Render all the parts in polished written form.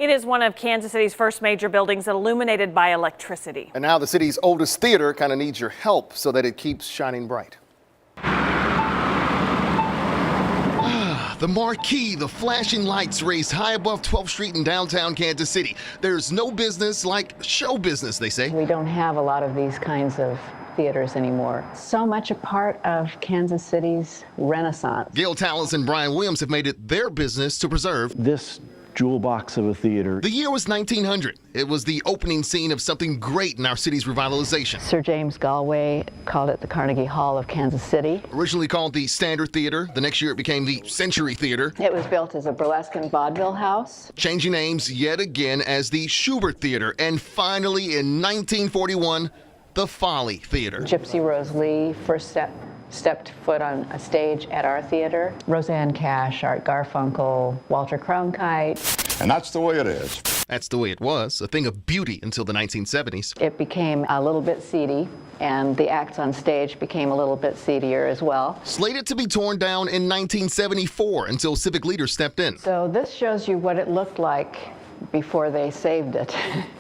It is one of Kansas City's first major buildings illuminated by electricity. And now the city's oldest theater kind of needs your help so that it keeps shining bright. The marquee, the flashing lights raised high above 12th Street in downtown Kansas City. There's no business like show business, they say. We don't have a lot of these kinds of theaters anymore. So much a part of Kansas City's renaissance. Gail Tallis and Brian Williams have made it their business to preserve this jewel box of a theater. The year was 1900. It was the opening scene of something great in our city's revitalization. Sir James Galway called it the Carnegie Hall of Kansas City. Originally called the Standard Theater, the next year it became the Century Theater. It was built as a burlesque and vaudeville house. Changing names yet again as the Schubert Theater, and finally in 1941, the Folly Theater. Gypsy Rose Lee first stepped foot on a stage at our theater. Roseanne Cash, Art Garfunkel, Walter Cronkite. And that's the way it is. That's the way it was, a thing of beauty until the 1970s. It became a little bit seedy, and the acts on stage became a little bit seedier as well. Slated to be torn down in 1974 until civic leaders stepped in. So this shows you what it looked like before they saved it.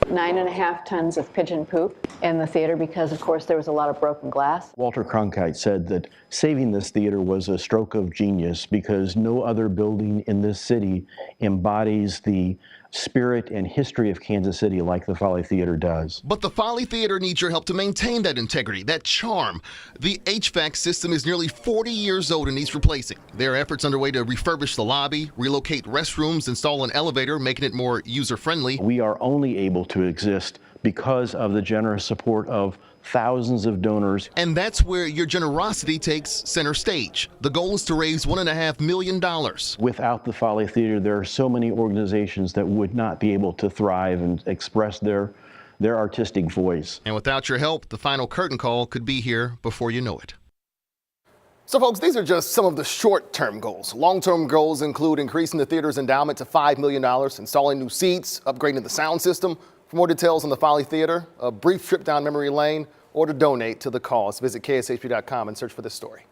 9.5 tons of pigeon poop in the theater because, of course, there was a lot of broken glass. Walter Cronkite said that saving this theater was a stroke of genius because no other building in this city embodies the spirit and history of Kansas City like the Folly Theater does. But the Folly Theater needs your help to maintain that integrity, that charm. The HVAC system is nearly 40 years old and needs replacing. There are efforts underway to refurbish the lobby, relocate restrooms, install an elevator, making it more user-friendly. We are only able to exist because of the generous support of thousands of donors. And that's where your generosity takes center stage. The goal is to raise $1.5 million. Without the Folly Theater, there are so many organizations that would not be able to thrive and express their artistic voice. And without your help, the final curtain call could be here before you know it. So folks, these are just some of the short-term goals. Long-term goals include increasing the theater's endowment to $5 million, installing new seats, upgrading the sound system. For more details on the Folly Theater, a brief trip down memory lane, or to donate to the cause, visit kshp.com and search for this story.